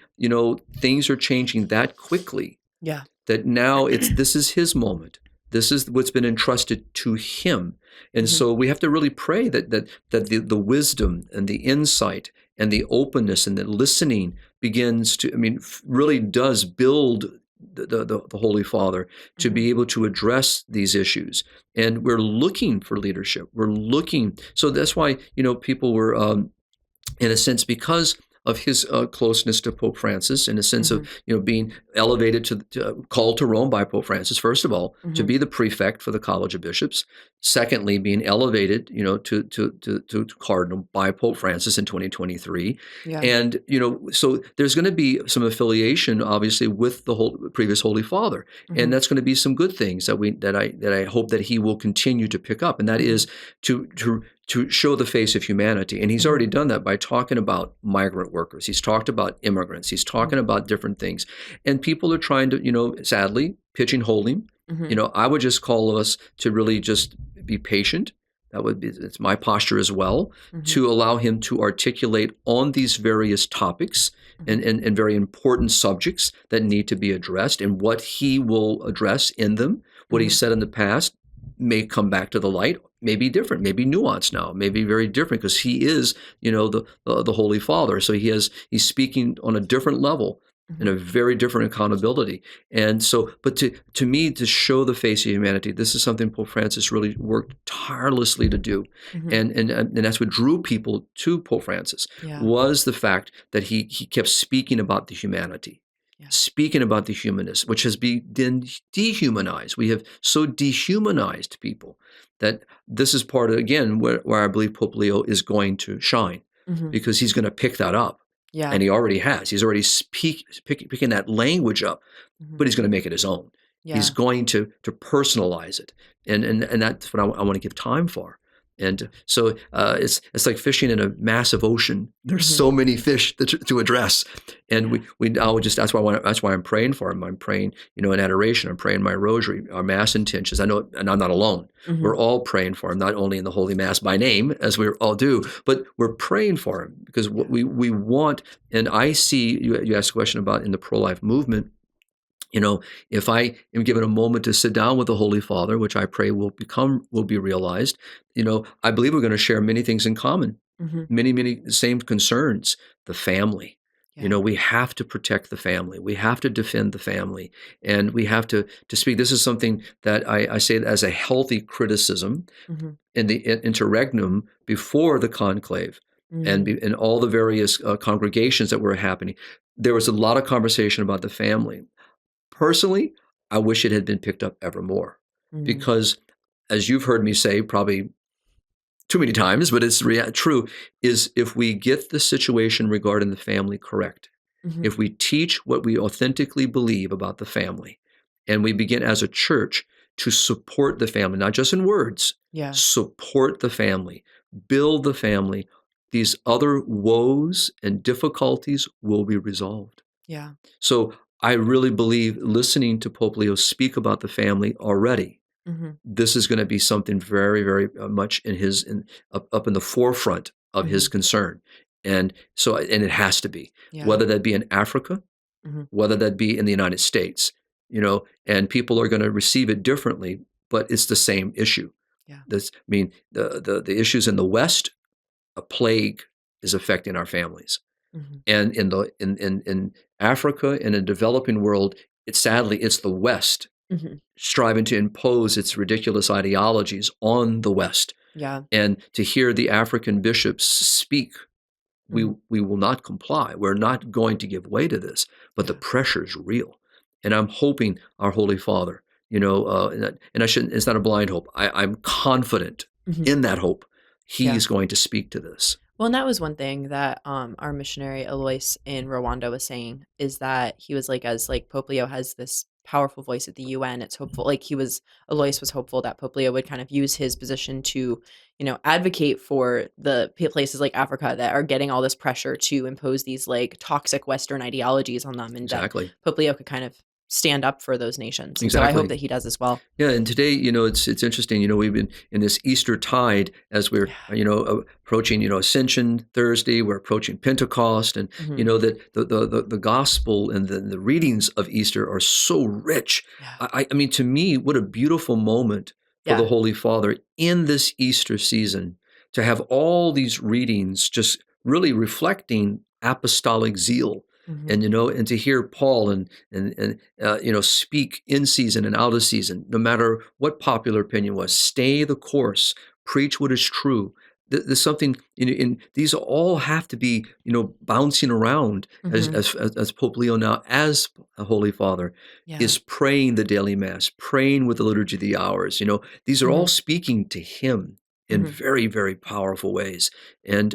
B: things are changing that quickly
A: Yeah.
B: that now this is his moment. This is what's been entrusted to him. And
A: Mhm.
B: so we have to really pray that the wisdom and the insight and the openness and the listening begins to, really does build the Holy Father to
A: Mhm.
B: be able to address these issues. And we're looking for leadership. We're looking. So that's why, people were, in a sense, because of his closeness to Pope Francis, in a sense of
A: Mhm.
B: being elevated called to Rome by Pope Francis, first of all, to
A: Mhm.
B: be the prefect for the College of Bishops. Secondly, being elevated, to cardinal by Pope Francis in 2023,
A: Yeah.
B: and so there's going to be some affiliation, obviously, with the whole previous Holy Father, and
A: Mhm.
B: that's going to be some good things that I hope that he will continue to pick up, and that
A: Mhm.
B: is to show the face of humanity. And he's
A: Mhm.
B: already done that by talking about migrant workers. He's talked about immigrants. He's talking
A: Mhm.
B: about different things. And people are trying to, sadly, pigeonhole him.
A: Mhm.
B: I would just call us to really just be patient. It's my posture as well,
A: Mhm.
B: to allow him to articulate on these various topics
A: Mhm.
B: and very important subjects that need to be addressed, and what he will address in them. What he
A: Mhm.
B: said in the past may come back to the light, may be different, may be nuanced now, may be very different, because he is, the Holy Father. So he's speaking on a different level, in
A: Mhm.
B: a very different accountability. And so, but to me, to show the face of humanity, this is something Pope Francis really worked tirelessly to do.
A: Mhm.
B: And that's what drew people to Pope Francis,
A: Yeah.
B: was the fact that he kept speaking about the humanity,
A: Yeah.
B: speaking about the humanists, which has been dehumanized. We have so dehumanized people that this is part of, again, where I believe Pope Leo is going to shine,
A: Mhm.
B: because he's going to pick that up.
A: Yeah.
B: And he already has. He's already picking that language up,
A: Mhm.
B: but he's going to make it his own. He's
A: Yeah.
B: going to personalize it. And that's what I want to give time for. And so it's like fishing in a massive ocean. There's
A: Mhm.
B: so many fish to address, and I would just, that's why I'm praying for him. I'm praying, in adoration. I'm praying my rosary, our mass intentions. I know, and I'm not alone.
A: Mhm.
B: We're all praying for him, not only in the Holy Mass by name, as we all do, but we're praying for him because what we want. And I see, you asked a question about in the pro-life movement. If I am given a moment to sit down with the Holy Father, which I pray will be realized, I believe we're going to share many things in common,
A: Mhm.
B: many, many same concerns, the family.
A: Yeah.
B: We have to protect the family. We have to defend the family, and we have to speak. This is something that I say as a healthy criticism
A: Mhm.
B: in the interregnum before the conclave, and
A: Mm.
B: in all the various congregations that were happening. There was a lot of conversation about the family. Personally, I wish it had been picked up ever more,
A: Mm.
B: because, as you've heard me say probably too many times, but it's true, is if we get the situation regarding the family correct,
A: Mhm.
B: if we teach what we authentically believe about the family, and we begin as a church to support the family, not just in words,
A: Yeah.
B: support the family, build the family, these other woes and difficulties will be resolved.
A: Yeah.
B: So I really believe, listening to Pope Leo speak about the family already,
A: Mhm.
B: this is going to be something very, very much up in the forefront of his
A: Mhm.
B: concern. And so, and it has to be,
A: Yeah.
B: whether that be in Africa,
A: Mhm.
B: whether that be in the United States, and people are going to receive it differently, but it's the same issue.
A: Yeah.
B: The issues in the West, a plague is affecting our families.
A: Mhm.
B: And in Africa, in a developing world, it's the West
A: Mhm.
B: striving to impose its ridiculous ideologies on the West.
A: Yeah.
B: And to hear the African bishops speak, we
A: Mhm.
B: we will not comply. We're not going to give way to this. But the
A: Yeah.
B: pressure is real, and I'm hoping our Holy Father, and I shouldn't. It's not a blind hope. I'm confident
A: Mhm.
B: in that hope.
A: Yeah.
B: He's going to speak to this.
A: Well, and that was one thing that our missionary Alois in Rwanda was saying, is that he was like, as like Pope Leo has this powerful voice at the UN, it's hopeful, like Alois was hopeful that Pope Leo would kind of use his position to, advocate for the places like Africa that are getting all this pressure to impose these like toxic Western ideologies on them, and that
B: Exactly.
A: Pope Leo could kind of stand up for those nations. And so I hope that he does as well.
B: Yeah, and today, it's interesting. We've been in this Easter tide as we're, approaching, Ascension Thursday. We're approaching Pentecost, and that the gospel and the readings of Easter are so rich.
A: Yeah.
B: I mean, to me, what a beautiful moment for the Holy Father in this Easter season to have all these readings just really reflecting apostolic zeal. And and to hear Paul and speak in season and out of season, no matter what popular opinion was, stay the course, preach what is true. There's something in these all have to be bouncing around as Pope Leo now as a Holy Father is praying the daily Mass, praying with the Liturgy of the Hours. These are all speaking to him in very, very powerful ways. And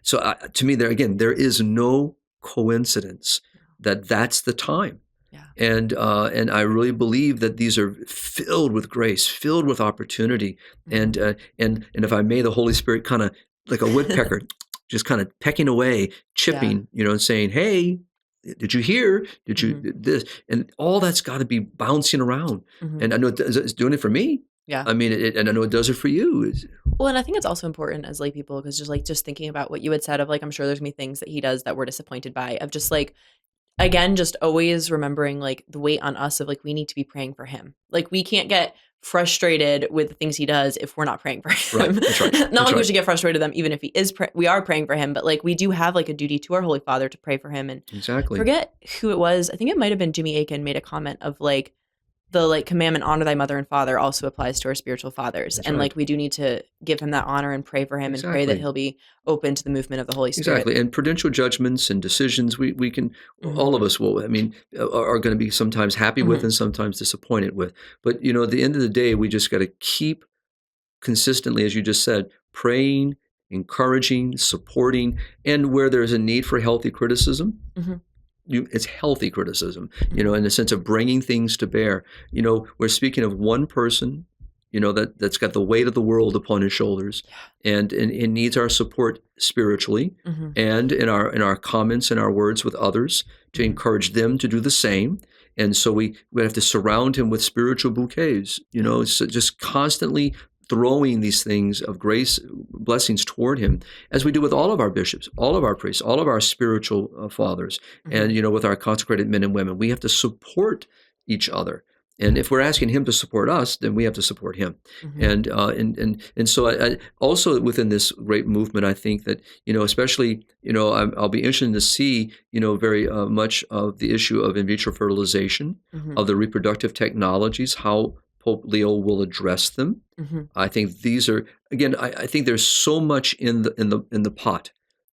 B: so to me, there is no coincidence that's the time. And I really believe that these are filled with grace, filled with opportunity, and if I may, the Holy Spirit kind of like a woodpecker, just kind of pecking away, chipping, and saying, "Hey, did you hear? Did you this?" And all that's got to be bouncing around. And I know it's doing it for me.
A: Yeah.
B: I mean, and I know it does it for you.
A: Well, and I think it's also important as lay people because just thinking about what you had said of I'm sure there's gonna be things that he does that we're disappointed by of just again, just always remembering the weight on us of we need to be praying for him. We can't get frustrated with the things he does if we're not praying for him.
B: Right. That's right.
A: Not we should get frustrated with him even if he is we are praying for him, but we do have a duty to our Holy Father to pray for him. And
B: exactly.
A: Forget who it was. I think it might have been Jimmy Akin made a comment of the commandment, honor thy mother and father, also applies to our spiritual fathers.
B: That's
A: and
B: right.
A: We do need to give him that honor and pray for him and pray that he'll be open to the movement of the Holy Spirit.
B: Exactly. And prudential judgments and decisions we can, all of us will, are going to be sometimes happy with and sometimes disappointed with. But, at the end of the day, we just got to keep consistently, as you just said, praying, encouraging, supporting, and where there's a need for healthy criticism, it's healthy criticism, in the sense of bringing things to bear. We're speaking of one person, that's got the weight of the world upon his shoulders, and needs our support spiritually, and in our comments and our words with others to encourage them to do the same. And so we have to surround him with spiritual bouquets, so just constantly throwing these things of grace, blessings toward him, as we do with all of our bishops, all of our priests, all of our spiritual fathers, and with our consecrated men and women. We have to support each other, and if we're asking him to support us, then we have to support him. And so I also within this great movement, I think that especially I'll be interested to see very much of the issue of in vitro fertilization, of the reproductive technologies, how Pope Leo will address them. I think these are, again, I think there's so much in the pot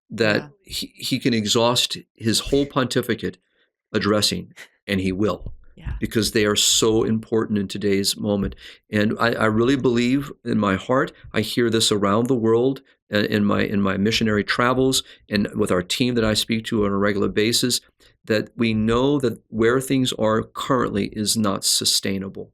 B: that he can exhaust his whole pontificate addressing, and he will, because they are so important in today's moment. And I really believe in my heart, I hear this around the world in my missionary travels and with our team that I speak to on a regular basis, that we know that where things are currently is not sustainable.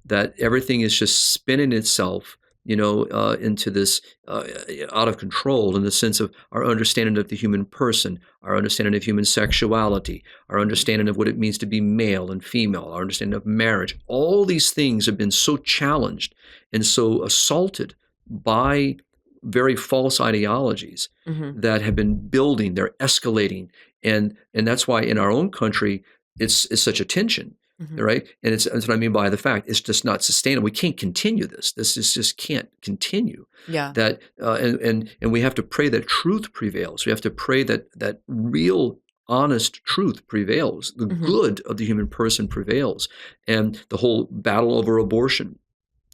B: That everything is just spinning itself, into this out of control in the sense of our understanding of the human person, our understanding of human sexuality, our understanding of what it means to be male and female, our understanding of marriage. All these things have been so challenged and so assaulted by very false ideologies that have been building, they're escalating. And that's why in our own country, it's such a tension. Right, and that's what I mean by the fact it's just not sustainable. We can't continue this. Just can't continue. That and we have to pray that truth prevails. We have to pray that real, honest truth prevails. The good of the human person prevails, and the whole battle over abortion,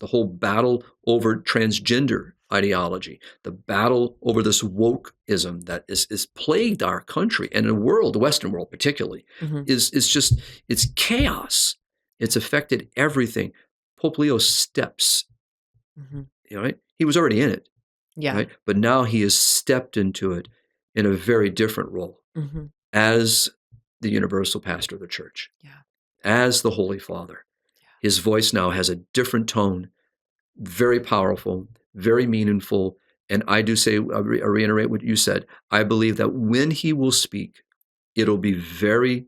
B: the whole battle over transgender ideology, the battle over this wokeism that is plagued our country and the world, the Western world particularly, it's chaos. It's affected everything. Pope Leo steps, right? He was already in it, right? But now he has stepped into it in a very different role as the universal pastor of the church, as the Holy Father. His voice now has a different tone, very powerful, very meaningful. And I do say, I reiterate what you said, I believe that when he will speak, it'll be very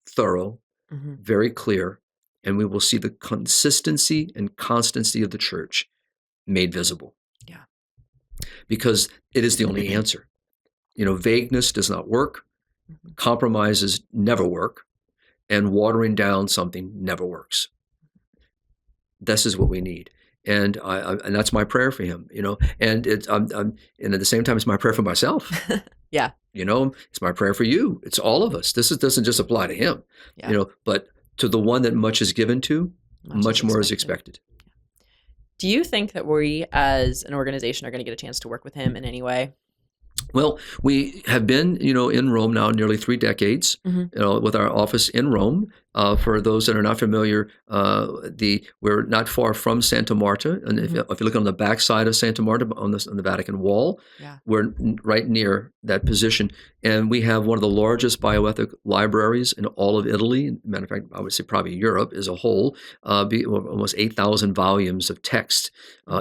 B: thorough, very clear, and we will see the consistency and constancy of the church made visible.
A: Yeah.
B: Because it is the only answer. Vagueness does not work. Compromises never work. And watering down something never works. This is what we need. And and that's my prayer for him, and and at the same time, it's my prayer for myself.
A: Yeah.
B: It's my prayer for you. It's all of us. This doesn't just apply to him, but to the one that much is given to, much more is expected.
A: Do you think that we as an organization are going to get a chance to work with him in any way?
B: Well, we have been, in Rome now nearly 3 decades, with our office in Rome. For those that are not familiar, we're not far from Santa Marta, and if you look on the back side of Santa Marta on the Vatican Wall, we're right near that position, and we have one of the largest bioethic libraries in all of Italy. Matter of fact, I would say probably Europe as a whole. Almost 8,000 volumes of text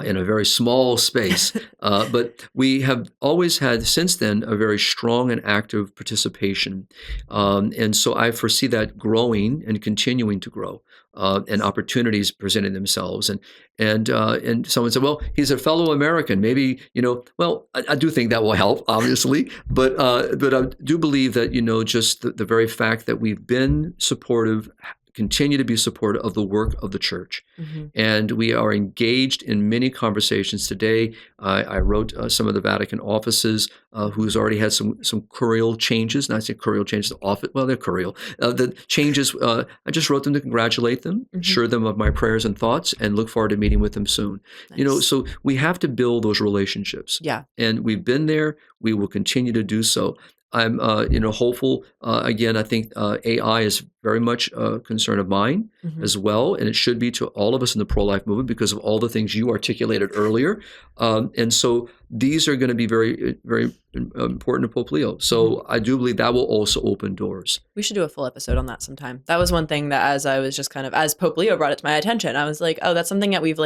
B: in a very small space, but we have always had since then a very strong and active participation, and so I foresee that growing and continuing to grow, and opportunities presenting themselves. And someone said, well, he's a fellow American. Maybe, well, I do think that will help, obviously. But I do believe that, just the very fact that we've been supportive, continue to be supportive of the work of the church. And we are engaged in many conversations today. I wrote some of the Vatican offices who's already had some Curial changes. Not say Curial changes, they're Curial. The changes, I just wrote them to congratulate them, assure them of my prayers and thoughts, and look forward to meeting with them soon. Nice. So we have to build those relationships. Yeah. And we've been there. We will continue to do so. I'm, hopeful. Again, I think AI is very much a concern of mine as well, and it should be to all of us in the pro-life movement because of all the things you articulated earlier. And so these are going to be very, very important to Pope Leo. So I do believe that will also open doors.
A: We should do a full episode on that sometime. That was one thing that as I was just as Pope Leo brought it to my attention, I was like, oh, that's something that we've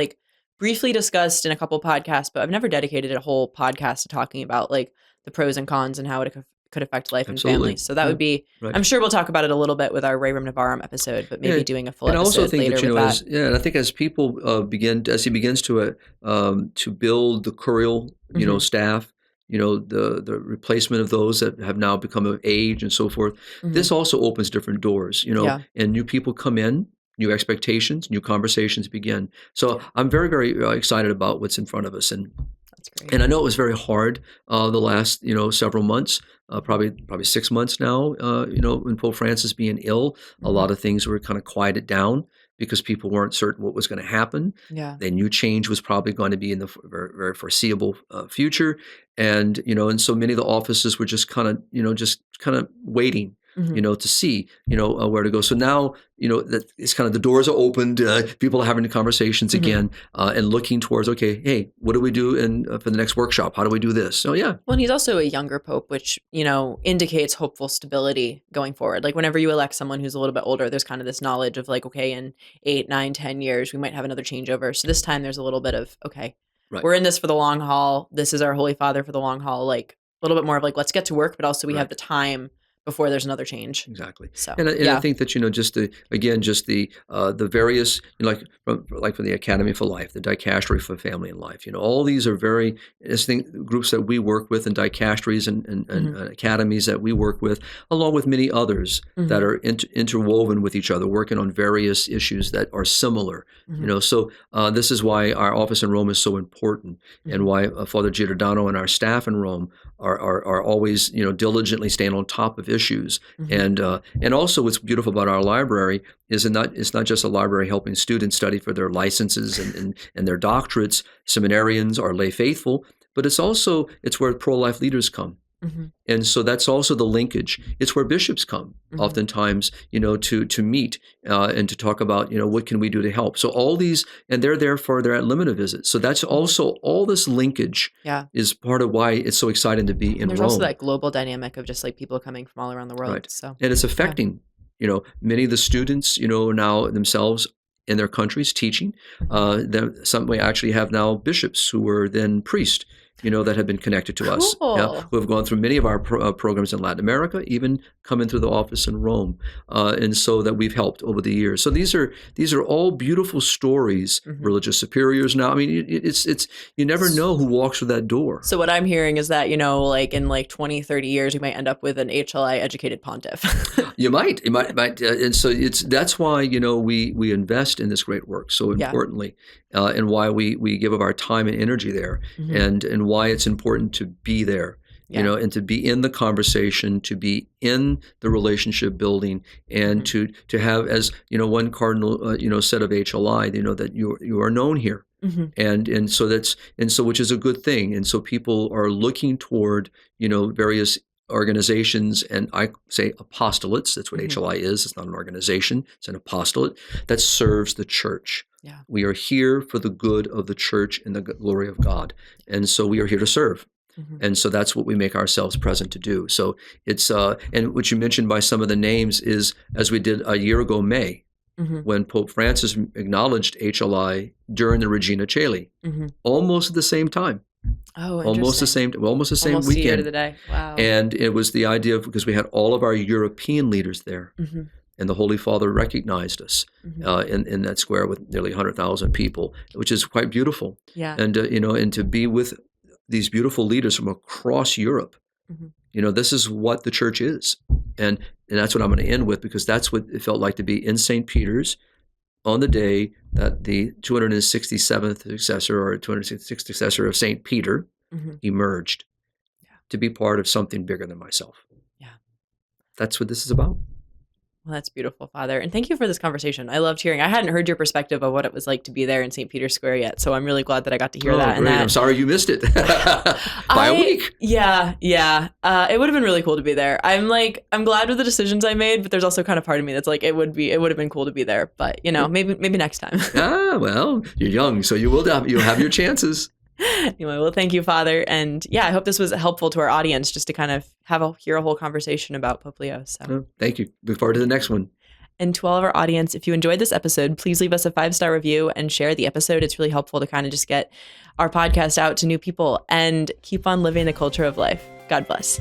A: briefly discussed in a couple podcasts, but I've never dedicated a whole podcast to talking about the pros and cons and how it could affect life and family. So that would be, right. I'm sure we'll talk about it a little bit with our Rerum Novarum episode, but maybe doing a full episode later with that.
B: And I think as people as he begins to build the Curial, staff, the replacement of those that have now become of age and so forth, this also opens different doors, and new people come in, new expectations, new conversations begin. So I'm very, very excited about what's in front of us. And that's great. And I know it was very hard the last, several months, probably 6 months now, when Pope Francis being ill, a lot of things were kind of quieted down because people weren't certain what was going to happen. Yeah. They knew change was probably going to be in the very, very foreseeable future. And, and so many of the offices were just kind of waiting, to see, where to go. So now, that it's kind of the doors are opened. People are having the conversations again and looking towards, okay, hey, what do we do for the next workshop? How do we do this? So, yeah.
A: Well, and he's also a younger pope, which, indicates hopeful stability going forward. Whenever you elect someone who's a little bit older, there's kind of this knowledge of okay, in 8, 9, 10 years, we might have another changeover. So this time there's a little bit of, okay, right. We're in this for the long haul. This is our Holy Father for the long haul. A little bit more of let's get to work, but also we have the time before there's another change.
B: Exactly. So, and I think that, just the various, for the Academy for Life, the Dicastery for Family and Life, all these are very distinct groups that we work with, and dicasteries and academies that we work with, along with many others that are interwoven with each other, working on various issues that are similar. So this is why our office in Rome is so important, and why Father Giordano and our staff in Rome are always, diligently staying on top of issues. And also what's beautiful about our library is it's not just a library helping students study for their licenses and their doctorates, seminarians or lay faithful, but it's where pro-life leaders come. And so that's also the linkage. It's where bishops come oftentimes, to meet and to talk about, what can we do to help. So all these, and they're there for their ad limina visits. So that's also all this linkage is part of why it's so exciting to be in Rome.
A: There's also that global dynamic of just people coming from all around the world.
B: Right.
A: So
B: and it's affecting, many of the students, now themselves in their countries teaching. Some way actually have now bishops who were then priests. that have been connected to us,
A: Cool.
B: who have gone through many of our programs in Latin America, even come into the office in Rome, and so that we've helped over the years. So these are all beautiful stories. Religious superiors now. I mean, it's you never know who walks through that door.
A: So what I'm hearing is that, like in like 20, 30 years, we might end up with an HLI educated pontiff.
B: You might, and so that's why we invest in this great work so importantly, and why we give of our time and energy there, and why it's important to be there, and to be in the conversation, to be in the relationship building, and to have, as one cardinal said of HLI, that you are known here. And so which is a good thing, and so people are looking toward various organizations, and I say apostolates. That's what HLI is. It's not an organization. It's an apostolate that serves the church.
A: Yeah.
B: We are here for the good of the church and the glory of God, and so we are here to serve. And so that's what we make ourselves present to do. So it's and what you mentioned by some of the names is, as we did a year ago, May, when Pope Francis acknowledged HLI during the Regina Caeli, almost at the same time.
A: Oh,
B: almost the same
A: almost
B: weekend.
A: Year to the day. Wow.
B: And it was the idea of, because we had all of our European leaders there, and the Holy Father recognized us in that square with nearly 100,000 people, which is quite beautiful.
A: Yeah.
B: And and to be with these beautiful leaders from across Europe, this is what the church is, and that's what I'm going to end with, because that's what it felt like to be in St. Peter's on the day that the 267th successor or 266th successor of St. Peter emerged, to be part of something bigger than myself.
A: Yeah.
B: That's what this is about.
A: Well, that's beautiful, Father. And thank you for this conversation. I loved hearing. I hadn't heard your perspective of what it was like to be there in St. Peter's Square yet. So I'm really glad that I got to hear that.
B: Great. And I'm sorry you missed it by a week.
A: Yeah. It would have been really cool to be there. I'm glad with the decisions I made, but there's also kind of part of me that's like, it would have been cool to be there. But maybe next time.
B: Well, you're young, so you'll have your chances.
A: Anyway, well, thank you, Father. And I hope this was helpful to our audience, just to kind of hear a whole conversation about Pope Leo. So
B: thank you. Look forward to the next one.
A: And to all of our audience, if you enjoyed this episode, please leave us a 5-star review and share the episode. It's really helpful to kind of just get our podcast out to new people, and keep on living the culture of life. God bless.